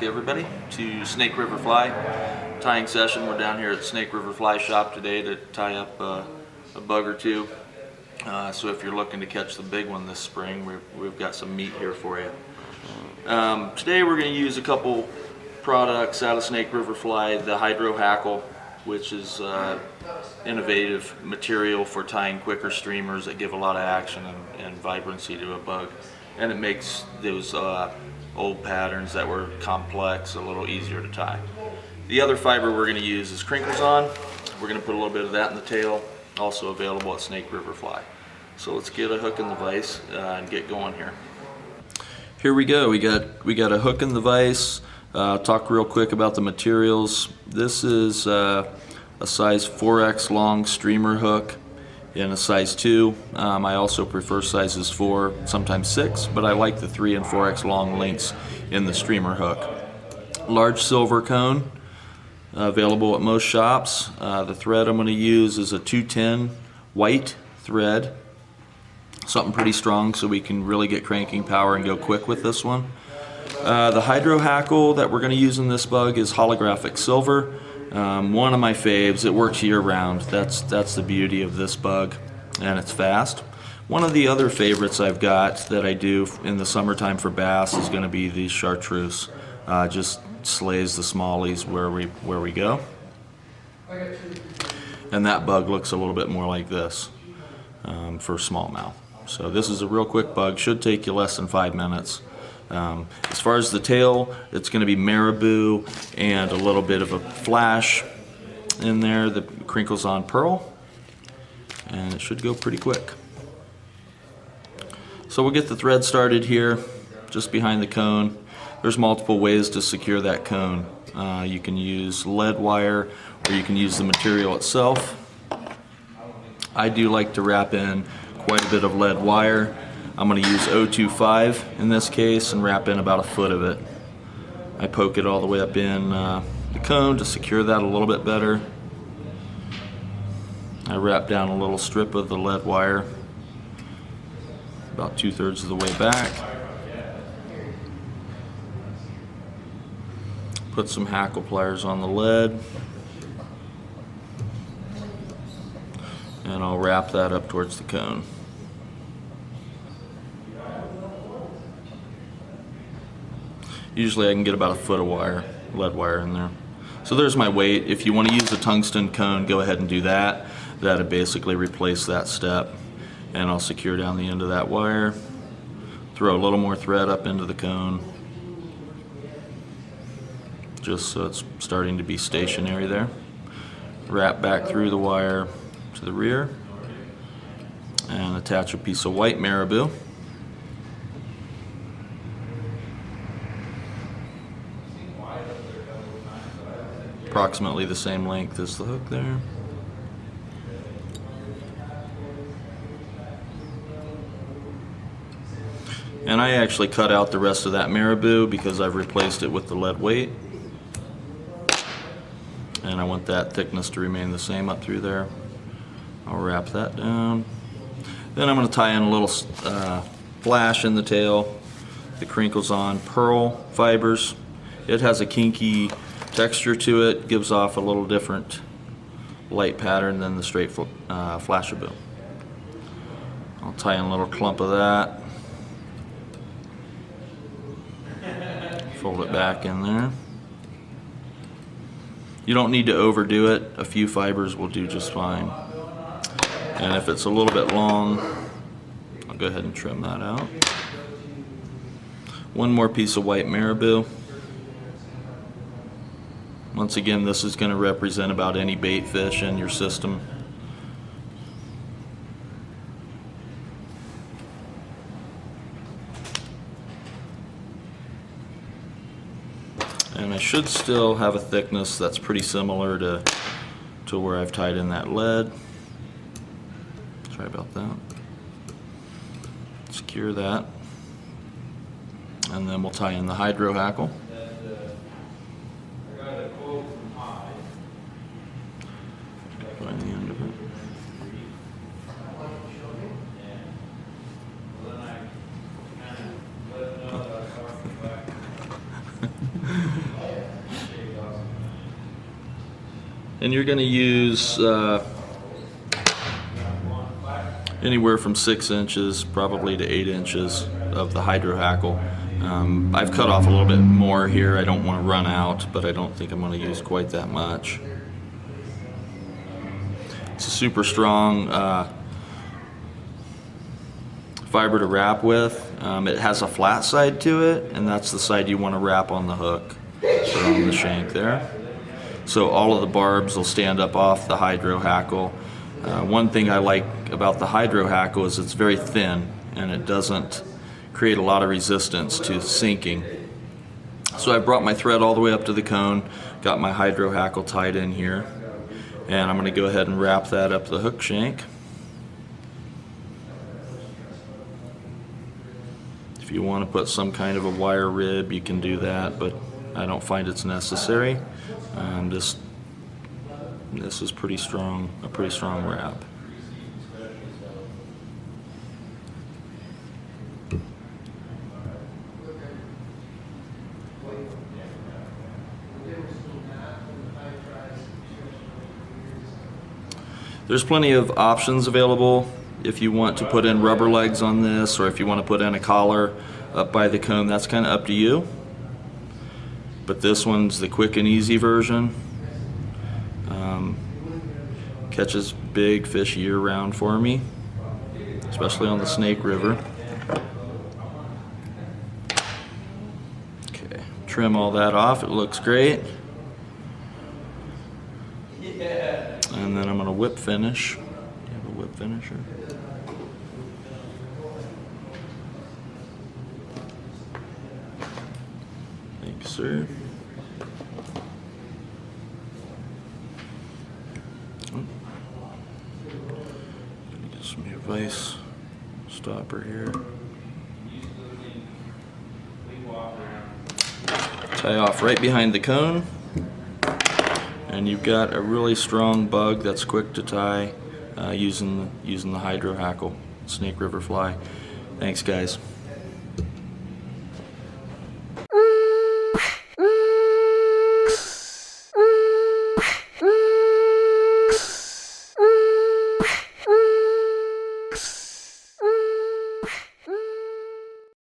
everybody to Snake River Fly tying session. We're down here at Snake River Fly Shop today to tie up a bug or two. So if you're looking to catch the big one this spring, we've got some meat here for you. Today we're going to use a couple products out of Snake River Fly, the Hackle, which is innovative material for tying quicker streamers that give a lot of action and vibrancy to a bug, and it makes those old patterns that were complex a little easier to tie. The other fiber we're going to use is Krinklezon. We're going to put a little bit of that in the tail, also available at Snake River Fly. So let's get a hook in the vise and get going here. Here we go. We got a hook in the vise. Talk real quick about the materials. This is a size 4X long streamer hook in a size 2. I also prefer sizes 4, sometimes 6, but I like the 3 and 4X long lengths in the streamer hook. Large silver cone, available at most shops. The thread I'm going to use is a 210 white thread, something pretty strong so we can really get cranking power and go quick with this one. The Hackle that we're going to use in this bug is Holographic silver. One of my faves. It works year round. That's the beauty of this bug, and it's fast. One of the other favorites I've got that I do in the summertime for bass is going to be the chartreuse. Just slays the smallies where we go. And that bug looks a little bit more like this for smallmouth. So this is a real quick bug. Should take you less than 5 minutes. As far as the tail, it's going to be Maribou and a little bit of a flash in there, the Krinklezon pearl, and it should go pretty quick. So we'll get the thread started here, just behind the cone. There's multiple ways to secure that cone. You can use lead wire, or you can use the material itself. I do like to wrap in quite a bit of lead wire. I'm going to use 025 in this case and wrap in about a foot of it. I poke it all the way up in the cone to secure that a little bit better. I wrap down a little strip of the lead wire about 2/3 of the way back. Put some hackle pliers on the lead, and I'll wrap that up towards the cone. Usually I can get about a foot of wire, lead wire in there. So there's my weight. If you want to use a tungsten cone, go ahead and do that. That'll basically replace that step. And I'll secure down the end of that wire. Throw a little more thread up into the cone, just so it's starting to be stationary there. Wrap back through the wire to the rear and attach a piece of white Maribou. Approximately the same length as the hook there. And I actually cut out the rest of that Maribou because I've replaced it with the lead weight. And I want that thickness to remain the same up through there. I'll wrap that down. Then I'm going to tie in a little flash in the tail, the Krinklezon pearl fibers. It has a kinky texture to it, gives off a little different light pattern than the straight Flashaboo. I'll tie in a little clump of that, fold it back in there. You don't need to overdo it. A few fibers will do just fine. And if it's a little bit long, I'll go ahead and trim that out. One more piece of white Maribou. Once again, this is going to represent about any bait fish in your system. And I should still have a thickness that's pretty similar to where I've tied in that lead. Sorry about that. Secure that. And then we'll tie in the Hackle. Find the end of it. And you're going to use anywhere from 6 inches probably to 8 inches of the Hydro Hackle. I've cut off a little bit more here. I don't want to run out, but I don't think I'm going to use quite that much. It's a super strong fiber to wrap with. It has a flat side to it, and that's the side you want to wrap on the hook or on the shank there. So all of the barbs will stand up off the Hydro Hackle. One thing I like about the Hydro Hackle is it's very thin and it doesn't create a lot of resistance to sinking. So I brought my thread all the way up to the cone, got my Hydro Hackle tied in here, and I'm going to go ahead and wrap that up the hook shank. If you want to put some kind of a wire rib, you can do that, but I don't find it's necessary. This is pretty strong, a pretty strong wrap. There's plenty of options available if you want to put in rubber legs on this, or if you want to put in a collar up by the cone. That's kind of up to you. But this one's the quick and easy version. Catches big fish year-round for me, especially on the Snake River. Okay, trim all that off. It looks great. And then I'm going to whip finish. Do you have a whip finisher? Thanks, sir. Get some new vise stopper here. Tie off right behind the cone. And you've got a really strong bug that's quick to tie using the Hydro Hackle Snake River fly. Thanks, guys.